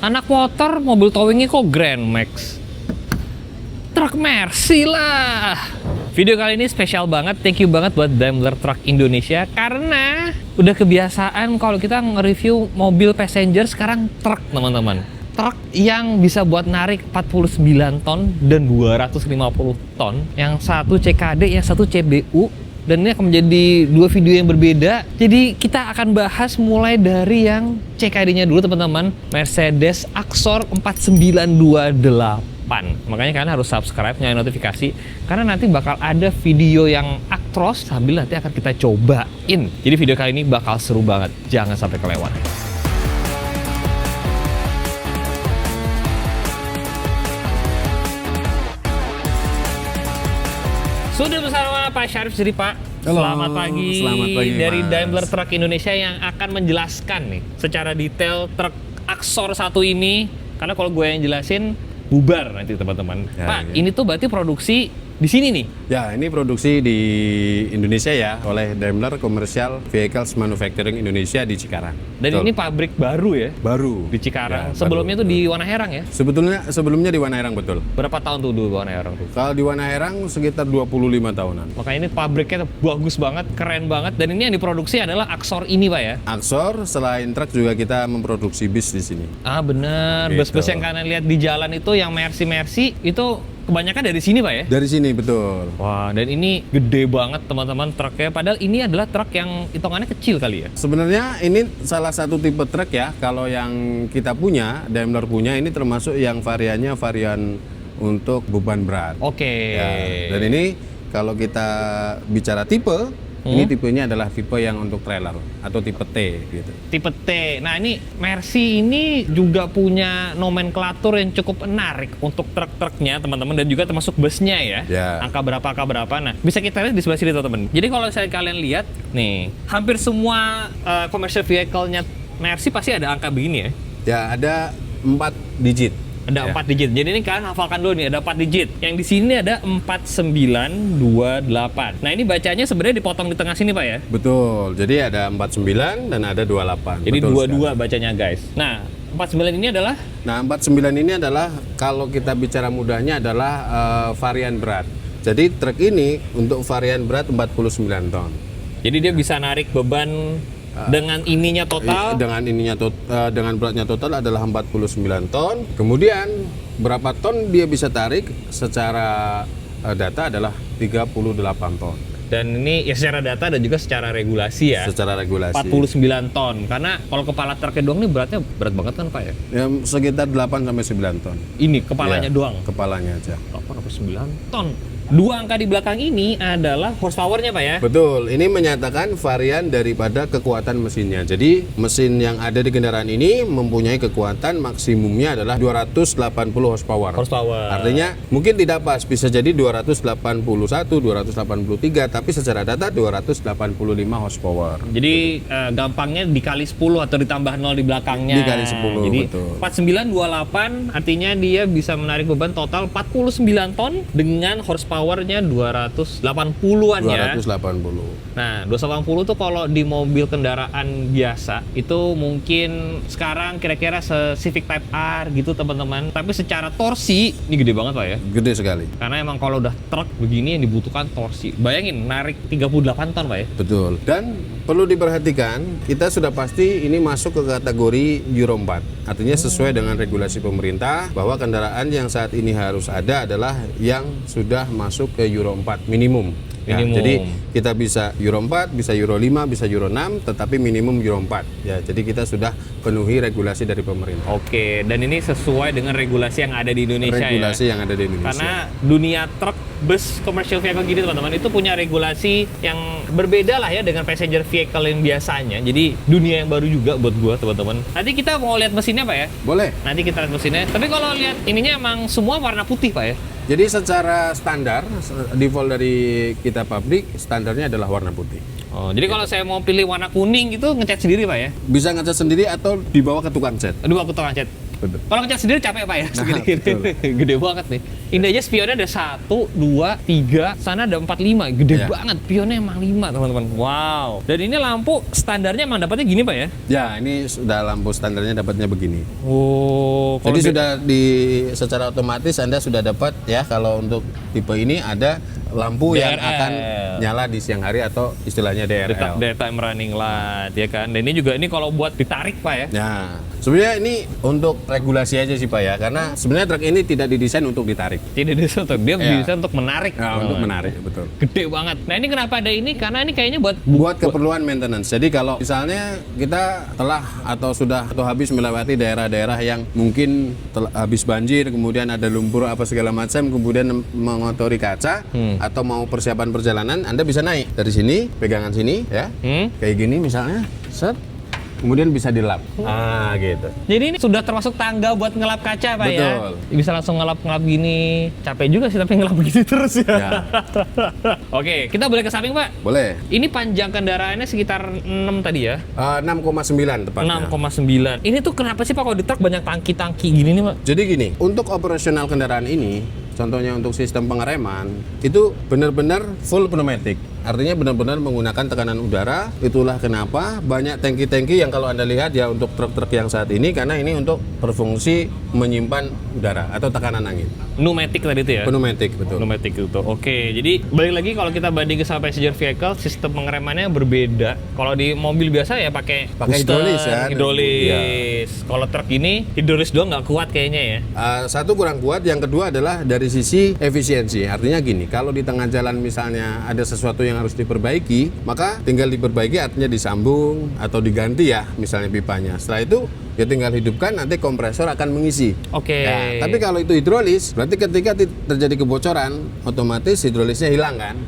Anak motor, mobil towingnya kok Grand Max. Truk Mercy lah. Video kali ini spesial banget, thank you banget buat Daimler Truck Indonesia. Karena udah kebiasaan kalau kita nge-review mobil passenger, sekarang truk teman-teman. Truk yang bisa buat narik 49 ton dan 250 ton. Yang satu CKD, yang satu CBU. Dan ini akan menjadi dua video yang berbeda. Jadi kita akan bahas mulai dari yang CKD-nya dulu teman-teman. Mercedes Axor 4928. Makanya kalian harus subscribe, nyalain notifikasi. Karena nanti bakal ada video yang Actros sambil nanti akan kita cobain. Jadi video kali ini bakal seru banget. Jangan sampai kelewat. Sudah bersama Pak Syarif sendiri Pak. Halo, Selamat pagi dari Mas. Daimler Truck Indonesia yang akan menjelaskan nih secara detail truk Axor 1 ini. Karena kalau gue yang jelasin bubar nanti teman-teman. Ya, Pak, ya. ini tuh berarti produksi di sini nih. Ya, ini produksi di Indonesia ya oleh Daimler Commercial Vehicles Manufacturing Indonesia di Cikarang. Dan Betul. ini pabrik baru ya Baru di Cikarang. Ya, Sebelumnya baru. tuh di Wanaherang ya. Sebelumnya di Wanaherang betul. Berapa tahun tuh dulu Wanaherang tuh? Kalau di Wanaherang sekitar 25 tahunan. Makanya ini pabriknya bagus banget, keren banget. Dan ini yang diproduksi adalah Axor ini Pak ya. Axor selain truk juga kita memproduksi bis di sini. Ah bener, Gitu. bus-bus yang kalian lihat di jalan itu yang Mercy itu kebanyakan dari sini Pak ya? Dari sini betul. Wah, dan ini gede banget teman-teman truknya. Padahal ini adalah truk yang hitungannya kecil kali ya? Sebenarnya ini salah satu tipe truk ya. Kalau yang kita punya, Daimler punya ini termasuk yang variannya varian untuk beban berat. Oke. Ya, dan ini kalau kita bicara tipe, ini tipenya adalah tipe yang untuk trailer atau tipe T gitu. Tipe T. Nah ini Mercy ini juga punya nomenklatur yang cukup menarik untuk truk-truknya teman-teman. Dan juga termasuk busnya ya. Ya. Angka berapa. Nah bisa kita lihat di sebelah sini teman-teman. Jadi kalau saya kalian lihat nih, hampir semua commercial vehicle-nya Mercy pasti ada angka begini ya. Ya, ada 4 digit. Ada Ya. 4 digit. Jadi ini kalian hafalkan dulu nih, ada 4 digit. Yang di sini ada 4928. Nah, ini bacanya sebenarnya dipotong di tengah sini, Pak ya. Betul. Jadi ada 49 dan ada 28. Jadi Betul 22 sekali. bacanya, guys. Nah, 49 ini adalah Nah, 49 ini adalah kalau kita bicara mudahnya adalah varian berat. Jadi truk ini untuk varian berat 49 ton. jadi dia bisa narik beban dengan ininya total. Dengan beratnya total adalah 49 ton. Kemudian berapa ton dia bisa tarik secara data adalah 38 ton. Dan ini ya secara data dan juga secara regulasi ya. Secara regulasi. 49 ton. Karena kalau kepala truknya doang nih beratnya berat banget kan, Pak ya? Ya, sekitar 8 sampai 9 ton. Ini kepalanya Ya, doang. Kepalanya aja. 8 sampai 9 ton. Dua angka di belakang ini adalah horsepower-nya, Pak ya. Betul, ini menyatakan varian daripada kekuatan mesinnya. Jadi mesin yang ada di kendaraan ini mempunyai kekuatan maksimumnya adalah 280 horsepower. Artinya mungkin tidak pas, bisa jadi 281, 283, tapi secara data 285 horsepower. Jadi gampangnya dikali 10 atau ditambah 0 di belakangnya. Dikali 10, Jadi betul. 4928 artinya dia bisa menarik beban total 49 ton dengan horsepowernya 280-an ya. 280. Nah, 280 tuh kalau di mobil kendaraan biasa itu mungkin sekarang kira-kira Civic Type R gitu teman-teman. Tapi secara torsi ini gede banget Pak ya. Gede sekali. Karena emang kalau udah truk begini yang dibutuhkan torsi. Bayangin narik 38 ton Pak ya. Betul. Dan perlu diperhatikan, kita sudah pasti ini masuk ke kategori Euro 4. Artinya sesuai dengan regulasi pemerintah bahwa kendaraan yang saat ini harus ada adalah yang sudah masuk ke Euro 4 minimum. Ya, Minimum. jadi kita bisa Euro 4, bisa Euro 5, bisa Euro 6, tetapi minimum Euro 4. Ya, jadi kita sudah penuhi regulasi dari pemerintah. Oke, dan ini sesuai dengan regulasi yang ada di Indonesia Regulasi ya. yang ada di Indonesia. Karena dunia truk, bus, commercial vehicle gini teman-teman itu punya regulasi yang berbeda lah ya dengan passenger vehicle yang biasanya. Jadi dunia yang baru juga buat gua teman-teman. Nanti kita mau lihat mesinnya Pak ya. Boleh. Nanti kita lihat mesinnya. Tapi kalau lihat ininya emang semua warna putih Pak ya. Jadi secara standar, default dari kita pabrik, standarnya adalah warna putih. Oh, jadi kalau saya mau pilih warna kuning gitu ngecat sendiri Pak ya. Bisa ngecat sendiri atau dibawa ke tukang cat. Aduh aku tukang cat. Betul. Kalau ngecat sendiri capek Pak ya, segini-gini. betul. Gede banget nih. Ini aja spionnya ada 1, 2, 3, sana ada 4, 5. Gede Ya. banget, pionnya emang 5 teman-teman. Wow. Dan ini lampu standarnya emang dapatnya gini Pak ya? Ya, ini sudah lampu standarnya dapatnya begini. Oh, Jadi sudah secara otomatis Anda sudah dapat ya, kalau untuk tipe ini ada lampu yang DRL. akan nyala di siang hari atau istilahnya DRL. Daytime running light ya kan. Dan ini juga kalau buat ditarik Pak ya. Nah, sebenarnya ini untuk regulasi aja sih Pak ya, karena sebenarnya truk ini tidak didesain untuk ditarik. Tidak disentuh, dia Ya. bisa untuk menarik. Nah, untuk menarik, betul. Gede banget. Nah ini kenapa ada ini? Karena ini kayaknya Buat keperluan maintenance. Jadi kalau misalnya kita telah atau habis melewati daerah-daerah yang mungkin habis banjir, kemudian ada lumpur apa segala macam, kemudian mengotori kaca atau mau persiapan perjalanan, Anda bisa naik dari sini, pegangan sini ya. Kayak gini misalnya, set. Kemudian bisa dilap. Gitu. Jadi ini sudah termasuk tangga buat ngelap kaca Pak Betul. ya? Bisa langsung ngelap-ngelap gini. Capek juga sih tapi ngelap begini terus ya. Ya. Oke, kita boleh ke samping Pak? Boleh. Ini panjang kendaraannya sekitar 6 tadi ya? 6,9 tepatnya. 6,9. Ini tuh kenapa sih Pak kalau di truk banyak tangki-tangki gini nih Pak? Jadi gini, untuk operasional kendaraan ini, contohnya untuk sistem pengereman, itu benar-benar full pneumatic. Artinya benar-benar menggunakan tekanan udara. Itulah kenapa banyak tangki-tangki yang kalau Anda lihat ya untuk truk-truk yang saat ini, karena ini untuk berfungsi menyimpan udara atau tekanan angin. Pneumatic tadi itu ya? Pneumatic, betul. Pneumatic itu. Oke, jadi balik lagi kalau kita bandingin sama passenger vehicle, sistem pengeremannya berbeda. Kalau di mobil biasa ya pakai booster, hidrolis ya. hidrolis. Kalau truk ini hidrolis doang nggak kuat kayaknya ya. Satu kurang kuat, yang kedua adalah dari sisi efisiensi. Artinya gini, kalau di tengah jalan misalnya ada sesuatu yang harus diperbaiki, maka tinggal diperbaiki, artinya disambung atau diganti ya, misalnya pipanya. Setelah itu ya tinggal hidupkan, nanti kompresor akan mengisi. Oke. Ya, tapi kalau itu hidrolis, berarti ketika terjadi kebocoran, otomatis hidrolisnya hilang kan.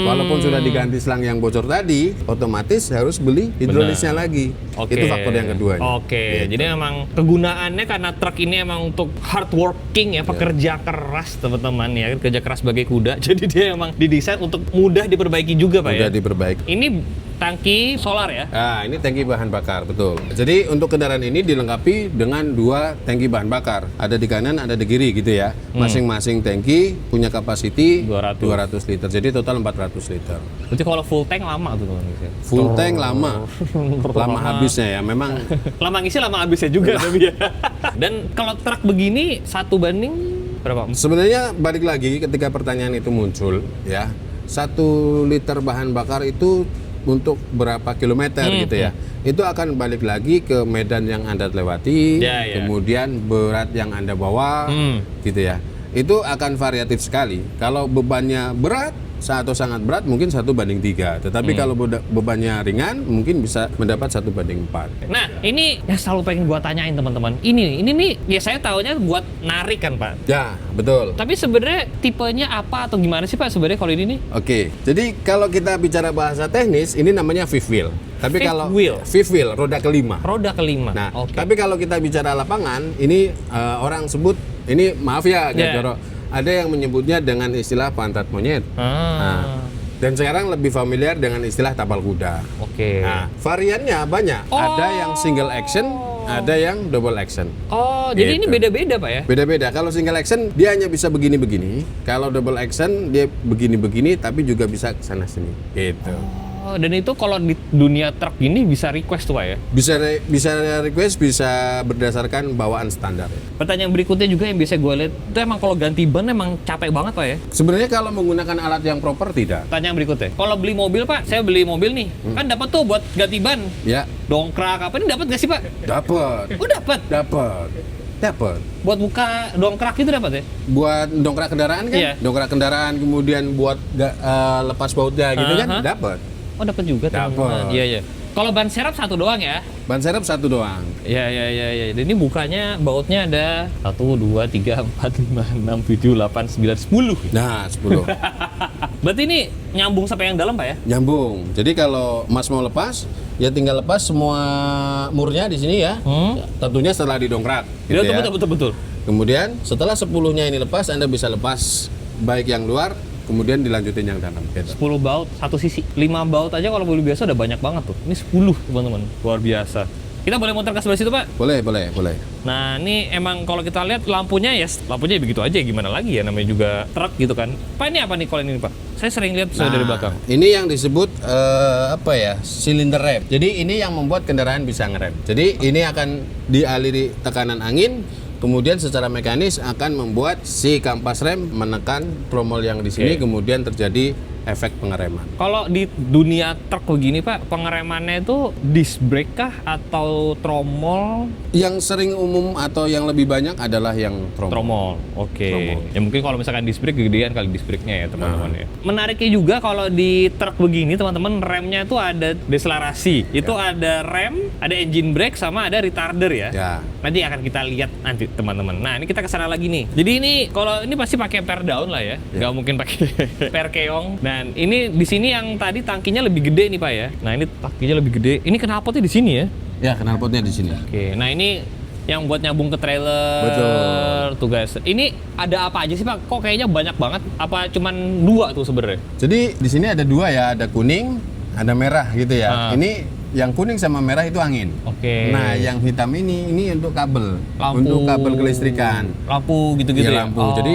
Walaupun sudah diganti selang yang bocor tadi, otomatis harus beli hidrolisnya lagi. Oke. Itu faktor yang kedua. Oke, Gitu. jadi emang kegunaannya karena truk ini emang untuk hard working ya, pekerja keras teman-teman ya, kerja keras sebagai kuda. Jadi dia emang didesain untuk mudah diperbaiki juga Pak Sudah ya. diperbaiki. Ini tangki solar ya? Nah, ini tangki bahan bakar, betul. Jadi untuk kendaraan ini dilengkapi dengan 2 tangki bahan bakar. Ada di kanan, ada di kiri gitu ya. Masing-masing tangki punya kapasiti 200 liter. Jadi total 400 liter. Berarti kalau full tank lama tuh teman-teman. Full tank lama habisnya ya. Memang Lama ngisi lama habisnya juga tapi ya. Dan kalau truk begini 1 banding berapa? sebenarnya balik lagi ketika pertanyaan itu muncul ya. 1 liter bahan bakar itu untuk berapa kilometer gitu ya. Itu akan balik lagi ke medan yang Anda lewati, Ya. kemudian berat yang Anda bawa, gitu ya. Itu akan variatif sekali. Kalau bebannya berat atau sangat berat mungkin 1:3. Tetapi kalau bebannya ringan mungkin bisa mendapat 1:4. Nah, ini yang selalu pengen gua tanyain teman-teman. Ini nih ya saya taunya buat narik kan, Pak. Ya, betul. Tapi sebenarnya tipenya apa atau gimana sih, Pak, sebenarnya kalau ini nih? Oke, jadi kalau kita bicara bahasa teknis, ini namanya fifth wheel. Tapi Fifth kalau wheel? fifth wheel, roda kelima. Roda kelima. Nah, Oke. tapi kalau kita bicara lapangan, ini orang sebut, ini maaf ya, Yeah. Joro, ada yang menyebutnya dengan istilah pantat monyet. Nah, dan sekarang lebih familiar dengan istilah tapal kuda. Oke. Nah, variannya banyak. Ada yang single action, ada yang double action. Oh, jadi ini Gitu. beda-beda, Pak ya? Beda-beda. Kalau single action dia hanya bisa begini-begini. Kalau double action dia begini-begini, tapi juga bisa sana sini. Gitu. Oh, dan itu kalau di dunia truk ini bisa request tuh, Pak ya? Bisa request, bisa berdasarkan bawaan standar. Pertanyaan berikutnya juga yang biasa gue lihat, itu emang kalau ganti ban emang capek banget, Pak ya? Sebenarnya kalau menggunakan alat yang proper tidak. Pertanyaan berikutnya, kalau beli mobil, Pak, saya beli mobil nih, kan dapat tuh buat ganti ban, Ya, dongkrak apa ini dapat nggak sih, Pak? dapat. Oh, dapat. Dapat. Buat buka dongkrak itu dapat ya? Buat dongkrak kendaraan kan? Iya. Dongkrak kendaraan, kemudian buat lepas bautnya gitu kan? Aha. Dapat. Oh, dapat juga, teman-teman. Dapet. Iya, iya. Kalau ban serep satu doang ya? Ban serep satu doang. Iya. Dan ini bukanya bautnya ada 1, 2, 3, 4, 5, 6, 7, 8, 9, 10. Nah, 10. Berarti ini nyambung sampai yang dalam, Pak ya? Nyambung. Jadi kalau Mas mau lepas, ya tinggal lepas semua murnya di sini ya. Tentunya setelah didongkrak. Gitu Ya, ya. betul. Kemudian setelah 10-nya ini lepas, Anda bisa lepas baik yang luar, kemudian dilanjutin yang dalam. Gitu. 10 baut satu sisi. 5 baut aja kalau mobil biasa udah banyak banget tuh. Ini 10, teman-teman. Luar biasa. Kita boleh muter ke sebelah situ, Pak? Boleh. Nah, ini emang kalau kita lihat lampunya begitu aja, gimana lagi ya, namanya juga truk gitu kan. Pak, ini apa nih kalau ini, Pak? Saya sering lihat dari belakang. Ini yang disebut cylinder rep. Jadi ini yang membuat kendaraan bisa ngerem. Jadi ini akan dialiri tekanan angin, kemudian secara mekanis akan membuat si kampas rem menekan tromol yang di sini, Oke. kemudian terjadi efek pengereman. Kalau di dunia truk begini Pak, pengeremannya itu disc brake kah atau tromol? Yang sering umum atau yang lebih banyak adalah yang tromol. Tromol, oke. Tromol. Ya mungkin kalau misalkan disc brake gedean kali disc brake-nya ya teman-teman ya. Menariknya juga kalau di truk begini teman-teman remnya itu ada deselerasi. Itu ada rem, ada engine brake sama ada retarder ya. Ya. Nanti akan kita lihat nanti teman-teman. Nah ini kita kesana lagi nih. Jadi ini kalau ini pasti pakai per down lah ya. Nggak mungkin pakai per keong. Dan ini di sini yang tadi tangkinya lebih gede nih Pak ya. Nah ini tangkinya lebih gede. Ini knalpotnya di sini ya. Ya, knalpotnya di sini. Oke, nah ini yang buat nyambung ke trailer. Betul. Tuh guys. Ini ada apa aja sih Pak? Kok kayaknya banyak banget? Apa cuman 2 tuh sebenarnya? Jadi di sini ada 2 ya, ada kuning, ada merah gitu ya. Ini yang kuning sama merah itu angin. Oke. Nah, yang hitam ini untuk kabel, Lampu. untuk kabel kelistrikan. Lampu gitu-gitu ya? Iya, lampu. Jadi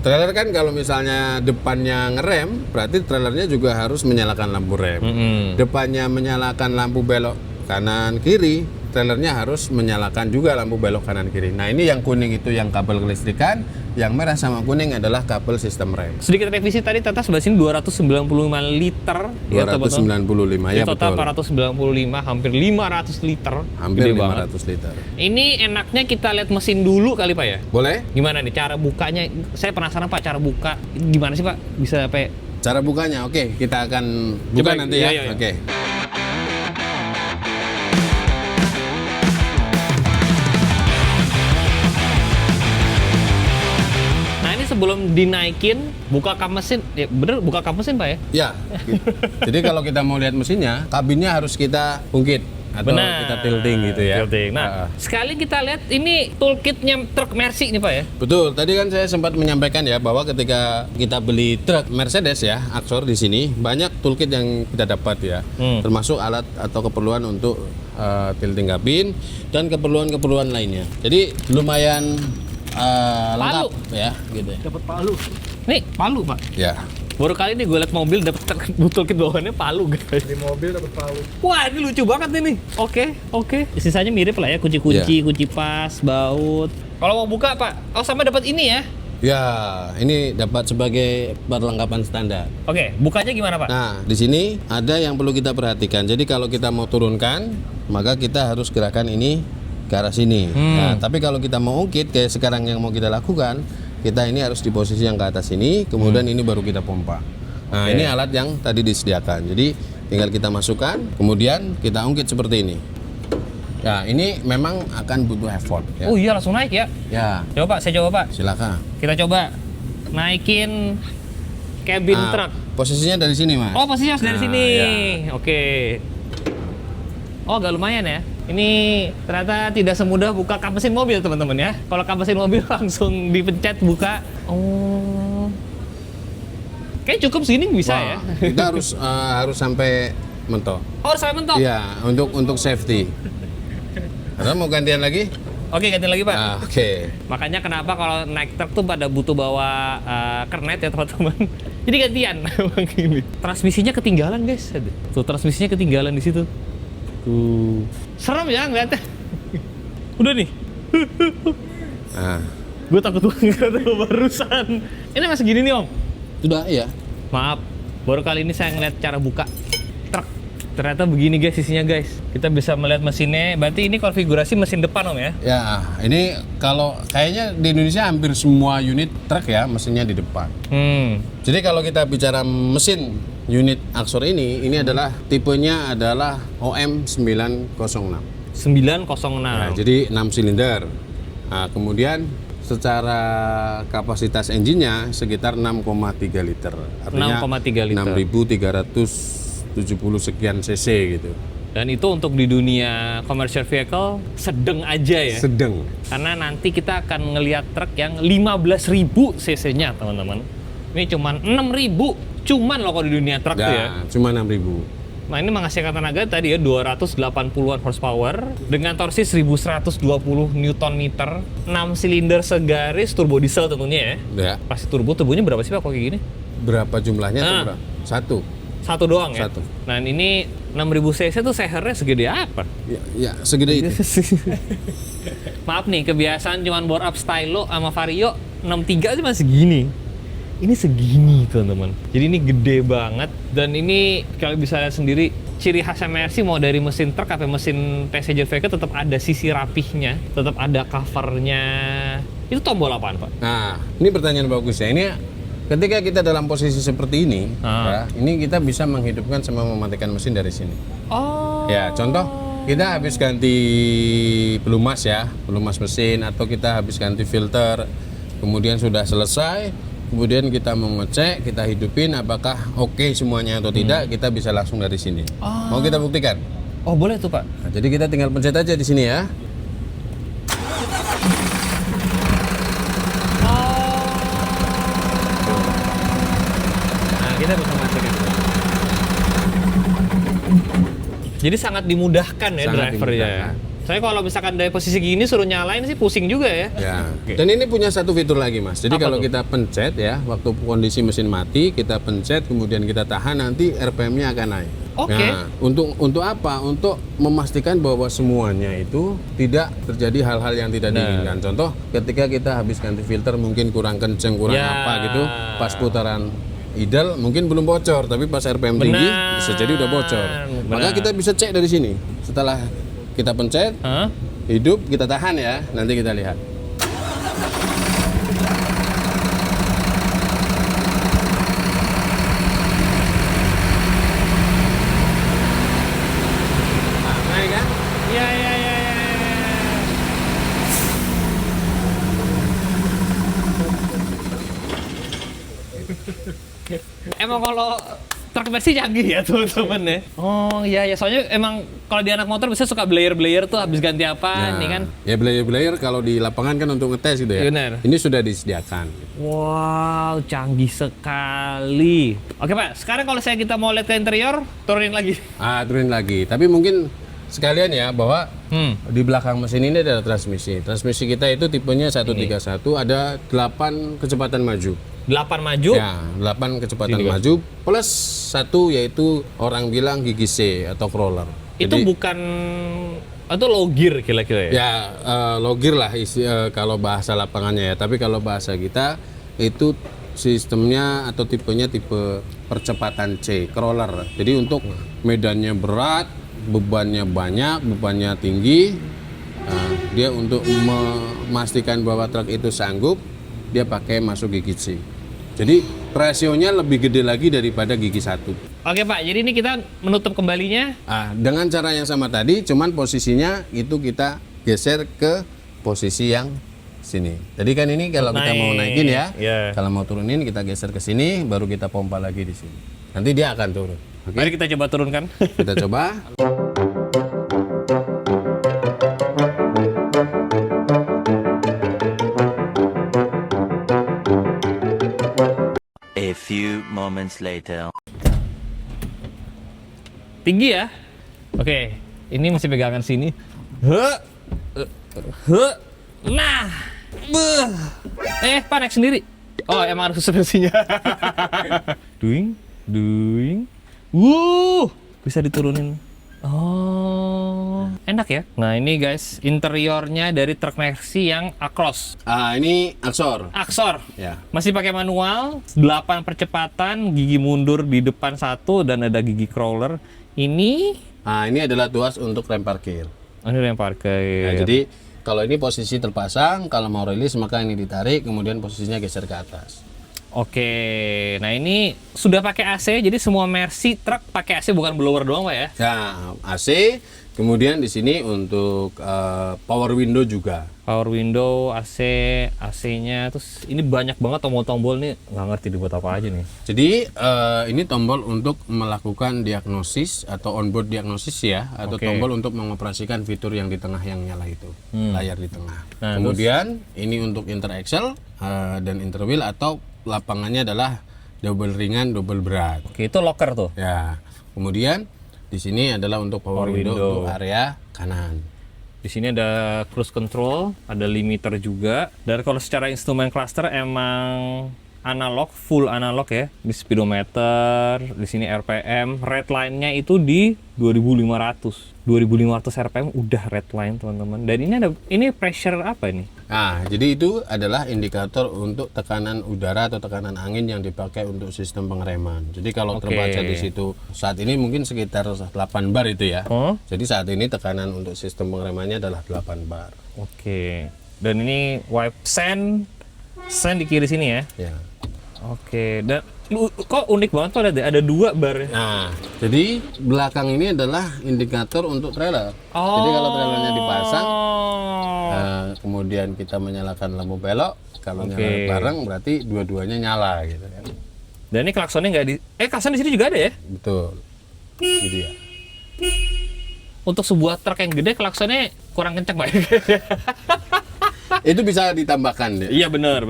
trailer kan kalau misalnya depannya ngerem, berarti trailernya juga harus menyalakan lampu rem. Depannya menyalakan lampu belok kanan kiri, trailernya harus menyalakan juga lampu belok kanan kiri. Nah, ini yang kuning itu yang kabel kelistrikan, yang merah sama kuning adalah kabel sistem rem. Sedikit revisi tadi Tata sebelah sini 295 liter. 295 ya, total betul. 495, hampir 500 liter. Hampir Gede banget. 500 liter. Ini enaknya kita lihat mesin dulu kali Pak ya? Boleh? Gimana nih cara bukanya? Saya penasaran Pak cara buka. Gimana sih Pak? Bisa sampai Cara bukanya, oke, kita akan buka Coba, nanti ya. iya. Oke. Nah ini sebelum dinaikin buka kap mesin, ya bener buka kap mesin Pak ya? Ya. Jadi kalau kita mau lihat mesinnya, kabinnya harus kita ungkit atau kita tilting gitu ya. Tilting. Nah, sekali kita lihat ini toolkitnya truk Mercy nih Pak ya? Betul. Tadi kan saya sempat menyampaikan ya bahwa ketika kita beli truk Mercedes ya, Axor di sini banyak toolkit yang kita dapat ya. Termasuk alat atau keperluan untuk tilting kabin dan keperluan-keperluan lainnya. Jadi lumayan lengkap ya gitu ya. Dapat palu. Nih, palu Pak. Ya. Baru kali ini gue liat mobil dapat toolkit bawaannya palu guys. Di mobil dapat palu. Wah, ini lucu banget ini. Oke. Sisanya mirip lah ya, kunci-kunci, kunci pas, baut. Kalau mau buka Pak, oh sama dapat ini ya. Ya, ini dapat sebagai perlengkapan standar. Oke, bukanya gimana Pak? Nah, di sini ada yang perlu kita perhatikan. Jadi kalau kita mau turunkan, maka kita harus gerakan ini ke arah sini. Nah, tapi kalau kita mau ungkit kayak sekarang yang mau kita lakukan, kita ini harus di posisi yang ke atas ini, kemudian ini baru kita pompa. Nah, ini alat yang tadi disediakan. Jadi tinggal kita masukkan, kemudian kita ungkit seperti ini. Ya, ini memang akan butuh effort. Ya. Oh iya langsung naik ya. Ya, Coba Pak, saya coba Pak. silakan. Kita coba naikin cabin Nah, truk. posisinya dari sini, Mas. Oh posisinya harus dari Nah, sini. ya. Oke. Oh agak lumayan ya. Ini ternyata tidak semudah buka kap mesin mobil teman-teman ya. Kalau kap mesin mobil langsung dipencet buka. Oh. Kayak cukup segini bisa Wah, ya. Kita harus sampai mentok. Oh harus sampai mentok. Iya, untuk safety. Atau mau gantian lagi? Oke ganti lagi Pak. Ah, oke. Makanya kenapa kalau naik truk tuh pada butuh bawa kernet ya teman-teman. Jadi gantian begini. Transmisinya ketinggalan guys. Tuh transmisinya ketinggalan di situ. Tuh. Serem ya ngeliatnya. Udah nih. Nah, Gue takut banget barusan. Ini masih gini nih Om. sudah ya. Maaf. Baru kali ini saya ngeliat cara buka truk. Ternyata begini guys sisinya guys. Kita bisa melihat mesinnya. Berarti ini konfigurasi mesin depan Om ya? Ya, ini kalau kayaknya di Indonesia hampir semua unit truk ya mesinnya di depan. Jadi kalau kita bicara mesin unit Axor ini adalah tipenya adalah OM 906. 906. Nah, jadi 6 silinder. Nah, kemudian secara kapasitas engine-nya sekitar 6,3 liter. Artinya 6,3 liter. 6.370 sekian cc gitu. Dan itu untuk di dunia commercial vehicle sedang aja ya. Sedang. Karena nanti kita akan ngelihat truk yang 15.000 cc-nya teman-teman. Ini cuman 6.000. Cuman loh kalau di dunia truk tuh ya. Cuma 6.000. Nah ini menghasilkan tenaga tadi ya 280-an horsepower dengan torsi 1120 Nm, 6 silinder segaris turbo diesel tentunya ya. Ya. Pasti turbonya berapa sih Pak kalau kayak gini? Berapa jumlahnya tuh Nah. berapa? Satu Doang ya? Satu. Nah ini 6.000 cc tuh sehernya segede apa? Ya segede itu. Maaf nih, kebiasaan cuman bore up stylo sama Vario 63 cuma segini. Ini segini teman-teman. Jadi ini gede banget dan ini kalau bisa lihat sendiri ciri khasnya Mercy mau dari mesin truk sampai mesin passenger vehicle tetap ada sisi rapihnya, tetap ada covernya. Itu tombol apaan Pak? Nah, ini pertanyaan bagus ya. Ini ketika kita dalam posisi seperti ini, ya, ini kita bisa menghidupkan sama mematikan mesin dari sini. Oh. Ya, contoh kita habis ganti pelumas ya, pelumas mesin atau kita habis ganti filter, kemudian sudah selesai, kemudian kita mau ngecek, kita hidupin apakah oke semuanya atau tidak, kita bisa langsung dari sini. Mau kita buktikan? Oh boleh tuh Pak. Nah, jadi kita tinggal pencet aja di sini ya. Nah kita bisa masukin. Jadi sangat dimudahkan ya Sangat drivernya. dimudahkan. Saya kalau misalkan dari posisi gini suruh nyalain sih pusing juga ya. Ya. Dan ini punya satu fitur lagi Mas. Jadi Apa kalau tuh? kita pencet ya, waktu kondisi mesin mati, kita pencet kemudian kita tahan, nanti RPM-nya akan naik. Oke. Nah, untuk apa? Untuk memastikan bahwa semuanya itu tidak terjadi hal-hal yang tidak diinginkan. Contoh, ketika kita habis ganti filter mungkin kurang kenceng, kurang Ya. apa gitu, pas putaran idle mungkin belum bocor, tapi pas RPM tinggi Benar. bisa jadi udah bocor. Maka Benar. kita bisa cek dari sini. Setelah kita pencet, Hah? hidup, kita tahan ya, nanti kita lihat. Nah, naik kan? Ya ya ya ya. Emang kalau truk Mercy canggih ya teman-teman ya. Oh iya ya, soalnya emang kalau di anak motor bisa suka blayer tuh habis ganti apa nih kan. Ya belayer kalau di lapangan kan untuk ngetes gitu ya. Benar. Ini sudah disediakan. Wow, canggih sekali. Oke Pak, sekarang kalau kita mau lihat ke interior, turunin lagi. Turunin lagi. Tapi mungkin sekalian ya bahwa di belakang mesin ini ada transmisi. Transmisi kita itu tipenya 131, ada 8 kecepatan maju. 8 maju. Ya, 8 kecepatan maju plus 1 yaitu orang bilang gigi C atau crawler. Itu bukan itu low gear kira-kira ya? Ya, low gear lah kalau bahasa lapangannya ya. Tapi kalau bahasa kita itu sistemnya atau tipenya tipe percepatan C, crawler. Jadi untuk medannya berat, bebannya banyak, bebannya tinggi, dia untuk memastikan bahwa truk itu sanggup, dia pakai masuk gigi C. Jadi rasionya lebih gede lagi daripada gigi 1. Oke Pak, jadi ini kita menutup kembalinya. Dengan cara yang sama tadi, cuman posisinya itu kita geser ke posisi yang sini. Jadi kan ini kalau kita mau naikin ya, kalau mau turunin kita geser ke sini, baru kita pompa lagi di sini. Nanti dia akan turun. Oke? Mari kita coba turunkan. Kita coba. A few moments later. Tinggi ya. Oke, ini mesti pegangan sini. Nah. Pak naik sendiri. Oh, emang harus suspensinya. Duing. Bisa diturunin. Oh, enak ya. Nah, ini guys, interiornya dari truk Mercy yang Acros. Ini aksor. Ya. Masih pakai manual, 8 percepatan, gigi mundur di depan 1 dan ada gigi crawler. Ini Ini adalah tuas untuk rem parkir. ini yang parkir. Nah, jadi kalau ini posisi terpasang, kalau mau rilis maka ini ditarik, kemudian posisinya geser ke atas. Oke, nah ini sudah pakai AC, jadi semua Mercy truk pakai AC, bukan blower doang Pak ya? Ya, AC, kemudian di sini untuk power window juga. Power window, AC, AC-nya, terus ini banyak banget tombol-tombol nih, nggak ngerti dibuat apa aja nih. Jadi ini tombol untuk melakukan diagnosis atau onboard diagnosis ya, atau tombol untuk mengoperasikan fitur yang di tengah yang nyala itu, layar di tengah. Nah, kemudian ini untuk inter axle dan inter wheel atau lapangannya adalah double ringan, double berat. Oke, itu locker tuh. Ya, kemudian di sini adalah untuk power window untuk area kanan. Di sini ada cruise control, ada limiter juga. Dan kalau secara instrumen cluster emang analog, full analog ya. Di speedometer, di sini RPM, red line-nya itu di 2500. 2500 RPM udah red line, teman-teman. Dan ini pressure apa ini? Nah, jadi itu adalah indikator untuk tekanan udara atau tekanan angin yang dipakai untuk sistem pengereman. Jadi kalau Oke. terbaca di situ saat ini mungkin sekitar 8 bar itu ya. Oh. Jadi saat ini tekanan untuk sistem pengeremannya adalah 8 bar. Oke. Dan ini wipe send di kiri sini ya. Ya. Oke. Dan kok unik banget tuh ada 2 bar ya. Nah, jadi belakang ini adalah indikator untuk trailer. Jadi kalau trailernya dipasang, kemudian kita menyalakan lampu belok, kalau Oke. nyala bareng berarti dua-duanya nyala gitu kan. Dan ini klaksonnya nggak di klakson di sini juga ada ya. Betul. Gitu ya. Untuk sebuah truk yang gede klaksonnya kurang kencang, Pak. Itu bisa ditambahkan deh. Iya benar.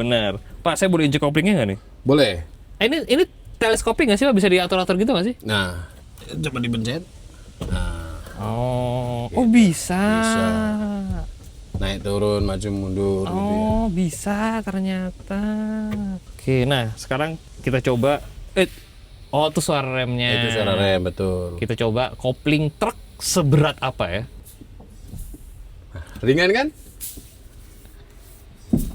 Pak, saya boleh injek koplingnya nggak nih? Boleh. Ini teleskoping nggak sih, Pak? Bisa diatur-atur gitu nggak sih? Nah, coba dipencet. Nah, Oh bisa. Bisa. Naik turun, maju mundur gitu ya. Oh, bisa ternyata. Oke, nah sekarang kita coba. Oh, itu suara remnya. Itu suara rem, betul. Kita coba kopling truk seberat apa ya? Ringan kan?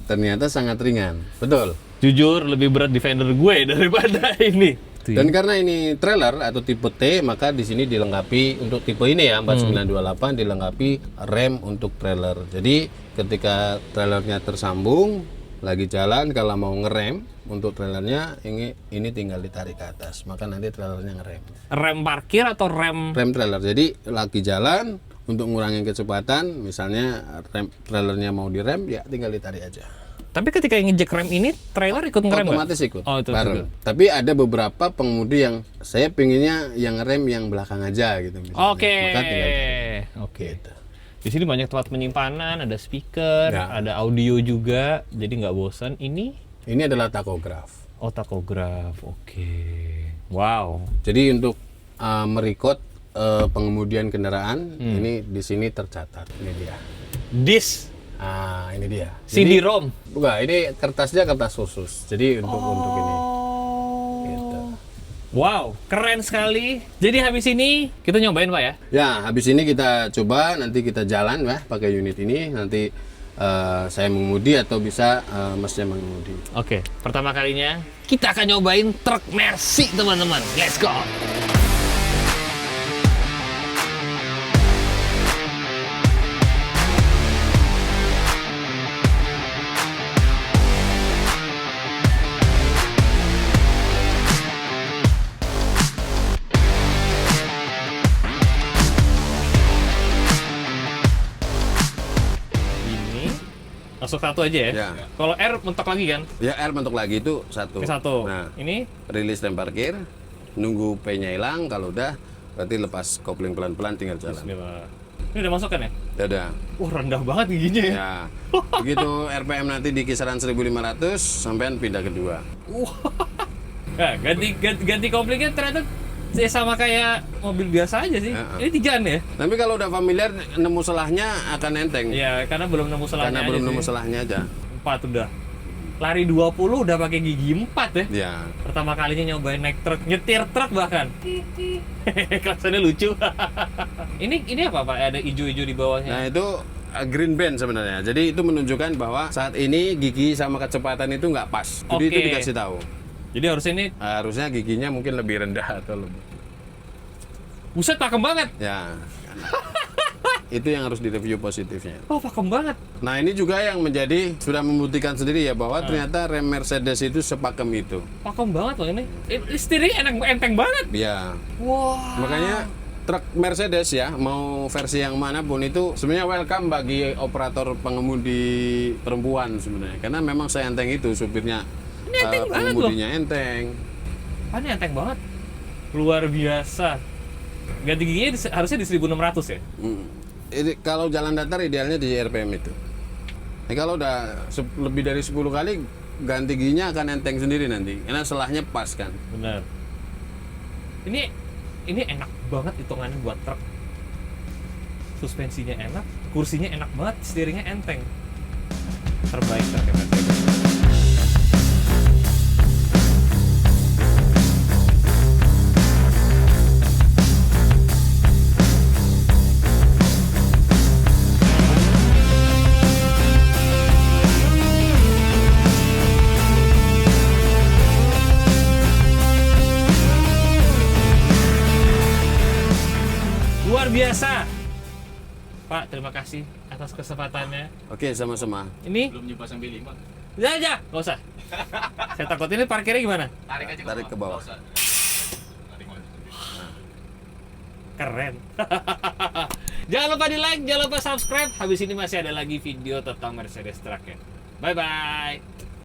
Ternyata sangat ringan. Betul. Jujur lebih berat Defender gue daripada ini. Dan karena ini trailer atau tipe T, maka di sini dilengkapi untuk tipe ini ya 4928 dilengkapi rem untuk trailer. Jadi ketika trailernya tersambung lagi jalan, kalau mau ngerem untuk trailernya ini tinggal ditarik ke atas, maka nanti trailernya ngerem. Rem parkir atau rem? Rem trailer. Jadi lagi jalan untuk ngurangin kecepatan, misalnya trailernya mau direm ya tinggal ditarik aja. Tapi ketika ngejek rem ini, trailer ikut ngerem nggak? Otomatis ikut Oh, itu bareng. Tapi ada beberapa pengemudi yang saya pinginnya yang rem yang belakang aja gitu. misalnya. Oke. Maka tinggal Oke. gitu. Di sini banyak tempat penyimpanan, ada speaker, Ya. ada audio juga, jadi nggak bosan. Ini Ini adalah takograf. takograf. Oke. Wow. Jadi untuk merekod pengemudian kendaraan ini di sini tercatat. Ini dia. Disk Ini dia. CD-ROM. Bukan, ini kertasnya kertas khusus. Jadi untuk ini. Gitu. Wow, keren sekali. Jadi habis ini kita nyobain, Pak ya. Ya, habis ini kita coba, nanti kita jalan ya pakai unit ini. Nanti saya mengemudi atau bisa masnya mengemudi. Oke, pertama kalinya kita akan nyobain truk Mercy, teman-teman. Let's go. Ini masuk satu aja ya. Ya. Kalau R mentok lagi kan? Ya, R mentok lagi itu satu. Ke satu. Nah, Ini rilis rem parkir, nunggu P-nya hilang. Kalau udah, berarti lepas kopling pelan-pelan, tinggal jalan. Bismillah. Ini udah masuk kan ya? Dadah. Wah, rendah banget giginya ya. Ya, begitu RPM nanti di kisaran 1500, sampean pindah kedua. Nah, ganti koplingnya ternyata sama kayak mobil biasa aja sih. Ya. Ini tigaan ya? Tapi kalau udah familiar, nemu selahnya akan enteng. Iya, karena belum nemu salahnya. Karena belum nemu selahnya aja. 4 udah. Lari 20 udah pakai gigi 4 ya. Ya, Pertama kalinya nyobain naik truk, nyetir truk bahkan. Klaksonnya lucu. ini apa Pak? Ada ijo-ijo di bawahnya. nah itu green band sebenarnya. Jadi itu menunjukkan bahwa saat ini gigi sama kecepatan itu nggak pas. Jadi itu Oke. dikasih tahu. Jadi harusnya ini Harusnya giginya mungkin lebih rendah atau lebih. buset pakem banget. Ya. Itu yang harus direview positifnya. Oh, pakem banget. Nah ini juga yang menjadi sudah membuktikan sendiri ya bahwa ternyata rem Mercedes itu sepakem itu. Pakem banget loh ini. Ini steering enteng banget. Ya. Wah. Makanya truk Mercedes ya mau versi yang manapun itu sebenarnya welcome bagi operator pengemudi perempuan sebenarnya karena memang seenteng itu supirnya. Ini enteng banget pengemudinya enteng. Ini enteng banget. Luar biasa. Ganti giginya harusnya di 1600 ya? Kalau jalan datar idealnya di RPM itu. Kalau udah lebih dari 10 kali ganti giginya akan enteng sendiri nanti karena selahnya pas kan. Benar. Ini enak banget hitungannya buat truk. Suspensinya enak, kursinya enak banget, steeringnya enteng. Terbaik truk Mercedes. luar biasa. Pak, terima kasih atas kesempatannya. Oke, sama-sama. Ini Belum nyoba sambil 5. ya aja, nggak usah. Saya takut ini parkirnya gimana? Tarik aja Tarik ke bawah. Nggak usah. Tarik aja. Keren. Jangan lupa di like, jangan lupa subscribe. Habis ini masih ada lagi video tentang Mercedes truck ya. Bye bye.